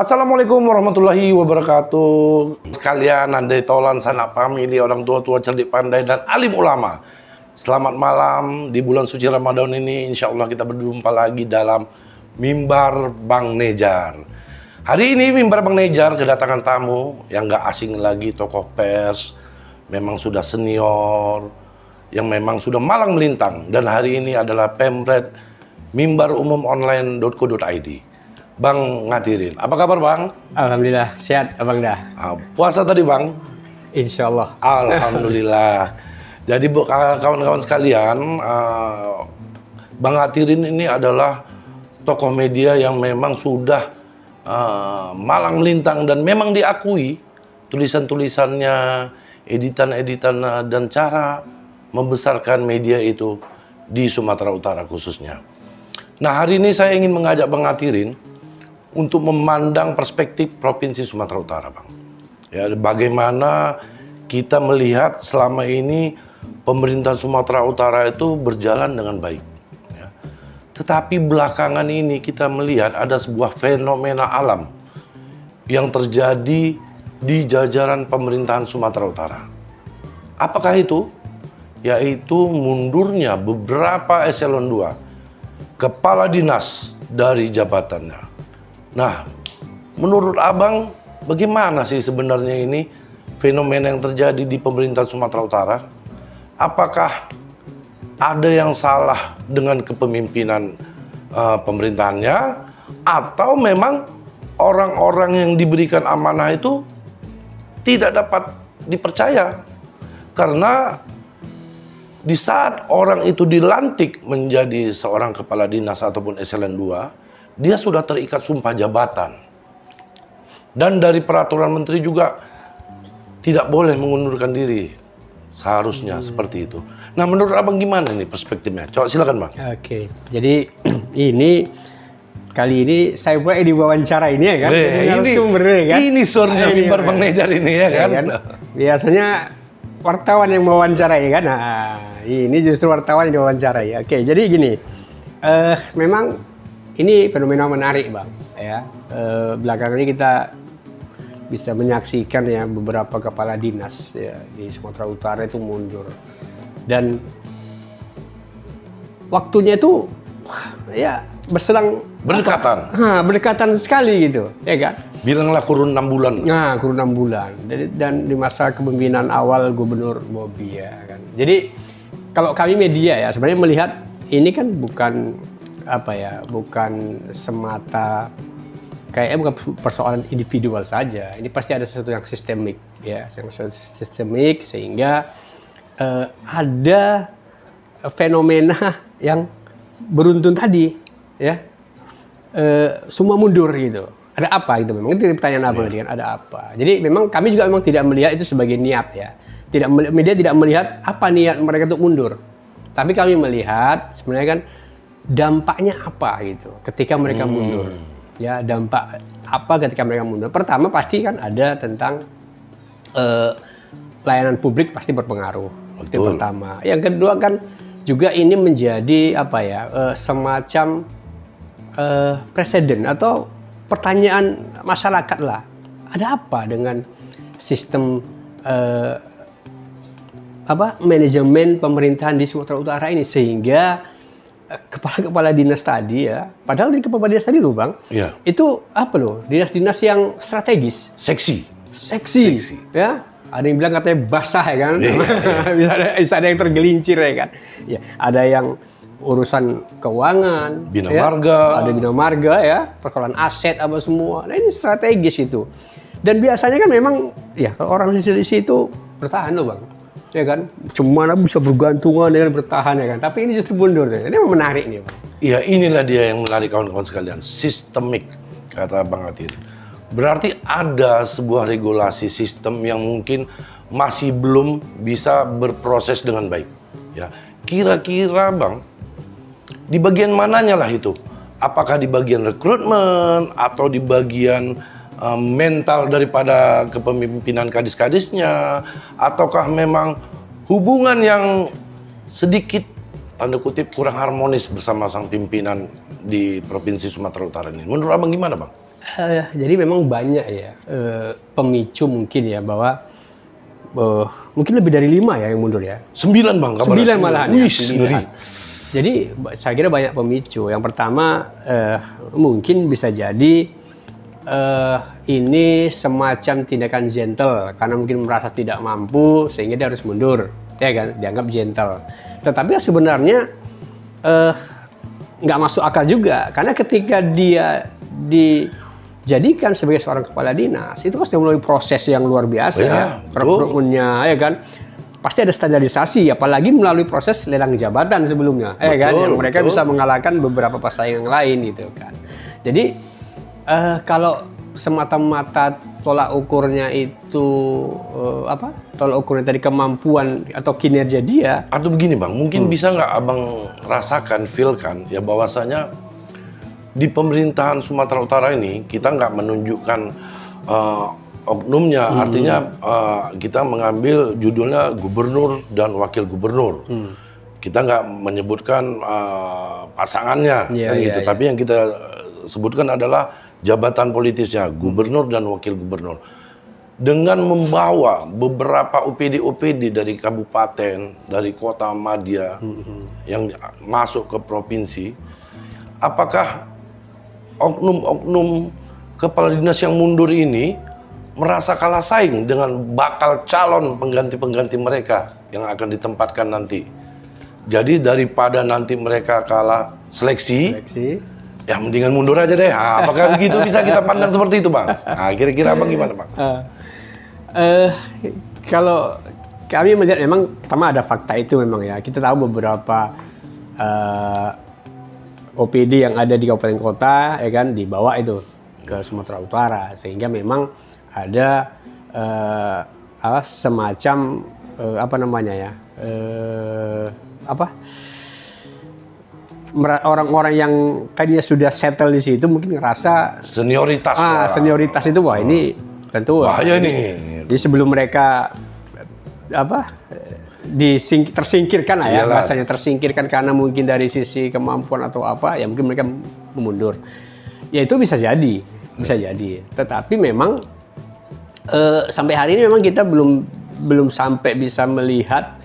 Assalamualaikum warahmatullahi wabarakatuh. Sekalian andai tolan sanak famili, orang tua-tua cerdik pandai dan alim ulama. Selamat malam di bulan suci Ramadan ini. Insya Allah kita berjumpa lagi dalam Mimbar Bang Nejar. Hari ini Mimbar Bang Nejar kedatangan tamu yang gak asing lagi, tokoh pers, memang sudah senior, yang memang sudah malang melintang. Dan hari ini adalah Pemret mimbarumumonline.co.id. Bang Ngatirin, apa kabar Bang? Alhamdulillah, sehat Abang dah. Puasa tadi Bang? Insya Allah. Alhamdulillah. Jadi kawan-kawan sekalian, Bang Ngatirin ini adalah tokoh media yang memang sudah malang melintang dan memang diakui tulisan-tulisannya, editan-editan dan cara membesarkan media itu di Sumatera Utara khususnya. Nah, hari ini saya ingin mengajak Bang Ngatirin untuk memandang perspektif Provinsi Sumatera Utara, Bang. Ya, bagaimana kita melihat selama ini pemerintahan Sumatera Utara itu berjalan dengan baik. Ya. Tetapi belakangan ini kita melihat ada sebuah fenomena alam yang terjadi di jajaran pemerintahan Sumatera Utara. Apakah itu? Yaitu mundurnya beberapa eselon 2 kepala dinas dari jabatannya. Nah, menurut Abang, bagaimana sih sebenarnya ini fenomena yang terjadi di pemerintahan Sumatera Utara? Apakah ada yang salah dengan kepemimpinan pemerintahannya, atau memang orang-orang yang diberikan amanah itu tidak dapat dipercaya? Karena di saat orang itu dilantik menjadi seorang kepala dinas ataupun eselon 2, dia sudah terikat sumpah jabatan. Dan dari peraturan menteri juga tidak boleh mengundurkan diri. Seharusnya seperti itu. Nah, menurut Abang gimana nih perspektifnya? Coba silakan Bang. Oke, jadi ini kali ini saya pula diwawancara ini ya kan. Ini sumbernya kan. Ini surnya Mimbar Bang Nejar ini ya kan. Biasanya wartawan yang mewawancarai kan. Nah, ini justru wartawan yang diwawancarai. Oke, jadi gini. Memang ini fenomena menarik Bang, ya. Belakangan ini kita bisa menyaksikan ya beberapa kepala dinas ya di Sumatera Utara itu mundur, dan waktunya itu ya berselang berdekatan sekali gitu, ya kan? Bilanglah kurun 6 bulan. Nah, kurun 6 bulan, dan di masa kepemimpinan awal Gubernur Bobi ya kan. Jadi kalau kami media ya sebenarnya melihat ini kan bukan bukan semata kayaknya bukan persoalan individual saja. Ini pasti ada sesuatu yang sistemik ya, sistemik sehingga ada fenomena yang beruntun tadi ya. Semua mundur gitu. Ada apa gitu memang? Itu pertanyaan apa kan? Ada apa? Jadi memang kami juga memang tidak melihat itu sebagai niat ya. Media tidak melihat apa niat mereka untuk mundur. Tapi kami melihat sebenarnya kan dampaknya apa gitu ketika mereka mundur. Ya, dampak apa ketika mereka mundur? Pertama pasti kan ada tentang pelayanan publik pasti berpengaruh. Itu pertama. Yang kedua kan juga ini menjadi semacam presiden atau pertanyaan masyarakat lah. Ada apa dengan sistem manajemen pemerintahan di Sumatera Utara ini sehingga kepala-kepala dinas tadi ya, padahal di kepala dinas tadi loh Bang, ya. Itu dinas-dinas yang strategis, seksi, ya. Ada yang bilang katanya basah ya kan, bisa ada yang tergelincir ya kan, ya. Ada yang urusan keuangan, bina marga, ada bina marga ya, persoalan aset apa semua. Nah ini strategis itu, dan biasanya kan memang ya orang di situ bertahan loh Bang. Ya kan, cuma bisa bergantungan dengan bertahan ya kan, tapi ini justru mundur. Ini menarik nih Bang. Iya, inilah dia yang menarik kawan-kawan sekalian, sistemik kata Bang Atir. Berarti ada sebuah regulasi sistem yang mungkin masih belum bisa berproses dengan baik. Ya, kira-kira Bang, di bagian mananya lah itu? Apakah di bagian rekrutmen atau di bagian mental daripada kepemimpinan kadis-kadisnya, ataukah memang hubungan yang sedikit tanda kutip kurang harmonis bersama sang pimpinan di Provinsi Sumatera Utara ini? Menurut Abang gimana Bang? Jadi memang banyak ya pemicu mungkin ya bahwa mungkin lebih dari 5 ya yang mundur ya. 9 Bang, kabarnya. 9 malahan ya. Wih, 9. ngeri. Jadi saya kira banyak pemicu. Yang pertama mungkin bisa jadi ini semacam tindakan gentle karena mungkin merasa tidak mampu sehingga dia harus mundur, ya kan? Dianggap gentle. Tetapi sebenarnya nggak masuk akal juga karena ketika dia dijadikan sebagai seorang kepala dinas itu kan sudah melalui proses yang luar biasa ya, rekrutmennya, ya kan? Pasti ada standarisasi, apalagi melalui proses lelang jabatan sebelumnya, ya kan? Yang mereka bisa mengalahkan beberapa pesaing yang lain gitu kan. Jadi kalau semata-mata tolak ukurnya itu tolak ukurnya tadi kemampuan atau kinerja dia. Atau begini Bang, mungkin bisa nggak Abang rasakan, feel kan, ya bahwasanya di pemerintahan Sumatera Utara ini kita nggak menunjukkan oknumnya, artinya kita mengambil judulnya gubernur dan wakil gubernur. Kita nggak menyebutkan pasangannya, kan gitu. Tapi yang kita sebutkan adalah jabatan politisnya, gubernur dan wakil gubernur. Dengan membawa beberapa OPD-OPD dari kabupaten, dari kota madya yang masuk ke provinsi, apakah oknum-oknum kepala dinas yang mundur ini merasa kalah saing dengan bakal calon pengganti-pengganti mereka yang akan ditempatkan nanti? Jadi daripada nanti mereka kalah seleksi. Ya mendingan mundur aja deh. Apakah begitu bisa kita pandang seperti itu Bang? Nah, kira-kira Bang gimana Bang? Kalau kami melihat memang pertama ada fakta itu memang ya. Kita tahu beberapa OPD yang ada di kabupaten kota ya kan dibawa itu ke Sumatera Utara sehingga memang ada semacam orang-orang yang tadinya sudah settle di situ mungkin ngerasa senioritas. Senioritas itu wah ini tentu bahaya nih. Jadi sebelum mereka tersingkirkan lah ya, bahasanya tersingkirkan karena mungkin dari sisi kemampuan atau apa ya mungkin mereka mundur. Ya itu bisa jadi. Tetapi memang sampai hari ini memang kita belum sampai bisa melihat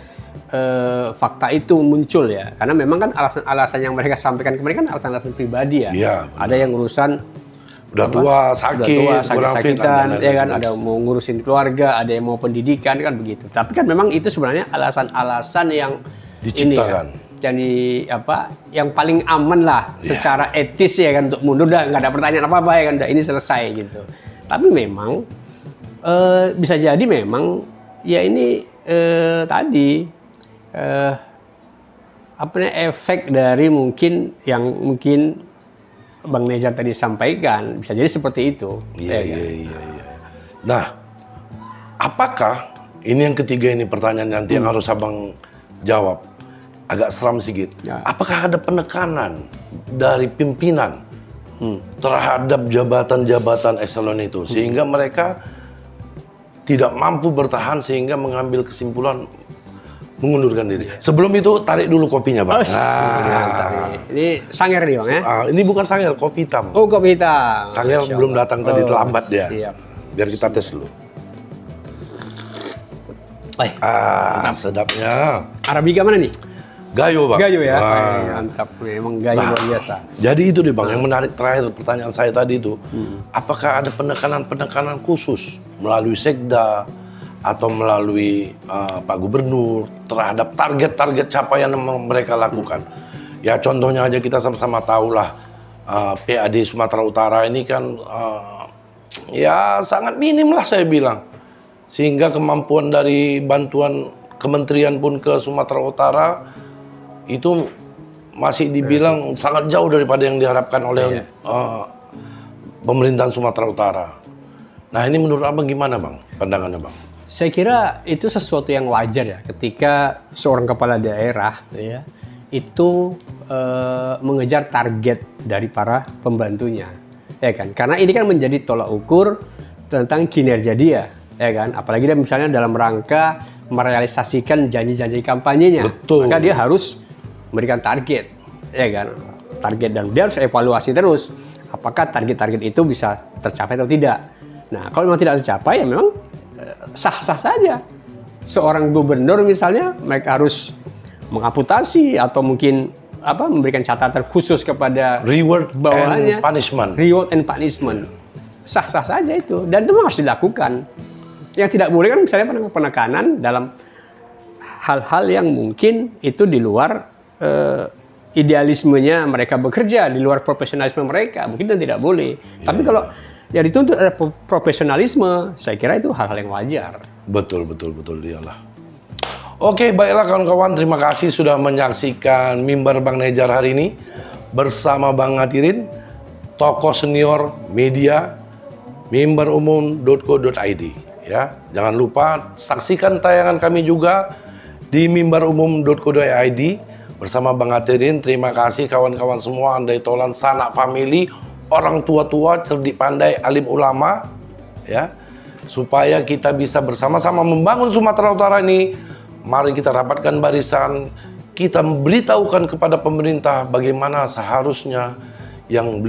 fakta itu muncul ya, karena memang kan alasan-alasan yang mereka sampaikan kemarin kan alasan-alasan pribadi ya. Ada yang urusan udah tua, sakit-sakitan, ya kan, ada mau ngurusin keluarga, ada yang mau pendidikan kan begitu. Tapi kan memang itu sebenarnya alasan-alasan yang diciptakan. Ini ya, jadi yang paling aman lah secara etis ya kan untuk mundur, dah nggak ada pertanyaan apa-apa ya kan, dah ini selesai gitu. Tapi memang bisa jadi memang ya ini tadi efek dari mungkin Bang Nezar tadi sampaikan bisa jadi seperti itu. Iya. Nah, apakah ini yang ketiga ini pertanyaan nanti yang harus Abang jawab agak seram sedikit. Apakah ada penekanan dari pimpinan terhadap jabatan-jabatan eselon itu sehingga mereka tidak mampu bertahan sehingga mengambil kesimpulan mengundurkan diri. Sebelum itu tarik dulu kopinya Bang. Ini Sanger nih Bang ya? Ini bukan Sanger, kopi hitam. Oh kopi hitam. Sanger belum datang tadi, terlambat dia. Siap. Biar kita tes dulu. Sedapnya. Arabica mana nih? Gayo Bang. Gayo ya? Mantap, memang gayo luar biasa. Jadi itu deh Bang, yang menarik terakhir pertanyaan saya tadi itu. Apakah ada penekanan-penekanan khusus melalui Sekda atau melalui Pak Gubernur terhadap target-target capaian yang mereka lakukan? Ya contohnya aja kita sama-sama tahulah PAD Sumatera Utara ini kan ya sangat minim lah saya bilang. Sehingga kemampuan dari bantuan kementerian pun ke Sumatera Utara itu masih dibilang sangat jauh daripada yang diharapkan oleh pemerintahan Sumatera Utara. Nah ini menurut Abang gimana Bang, pandangannya Bang? Saya kira itu sesuatu yang wajar ya ketika seorang kepala daerah ya itu mengejar target dari para pembantunya, ya kan? Karena ini kan menjadi tolak ukur tentang kinerja dia, ya kan? Apalagi dia misalnya dalam rangka merealisasikan janji-janji kampanyenya, maka dia harus memberikan target, ya kan? Target, dan dia harus evaluasi terus. apakah target-target itu bisa tercapai atau tidak. Nah, kalau memang tidak tercapai ya memang sah-sah saja. Seorang gubernur misalnya mereka harus mengamputasi atau mungkin memberikan catatan khusus kepada Reward bawahannya. and punishment. Reward and punishment. Sah-sah saja itu dan itu memang harus dilakukan. Yang tidak boleh kan misalnya penekanan dalam hal-hal yang mungkin itu di luar idealismenya mereka bekerja, di luar profesionalisme mereka, mungkin itu tidak boleh. Tapi kalau yang dituntut ada profesionalisme, saya kira itu hal-hal yang wajar. Betul, iyalah. Oke, baiklah kawan-kawan, terima kasih sudah menyaksikan Mimbar Bang Nejar hari ini bersama Bang Ngatirin, tokoh senior media mimbarumum.co.id. Ya, jangan lupa saksikan tayangan kami juga di mimbarumum.co.id bersama Bang Ngatirin. Terima kasih kawan-kawan semua, andai tolan sanak family, orang tua-tua, cerdik pandai, alim ulama, ya, supaya kita bisa bersama-sama membangun Sumatera Utara ini. Mari kita rapatkan barisan, kita beritahukan kepada pemerintah bagaimana seharusnya yang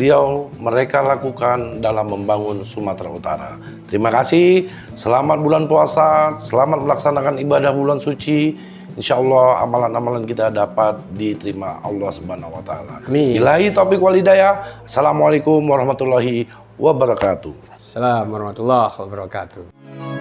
mereka lakukan dalam membangun Sumatera Utara. Terima kasih, selamat bulan puasa, selamat melaksanakan ibadah bulan suci. Insya Allah amalan-amalan kita dapat diterima Allah Subhanahu wa Ta'ala. Amin. Ilahi taufiq wal hidayah. Assalamualaikum warahmatullahi wabarakatuh. Assalamualaikum warahmatullahi wabarakatuh.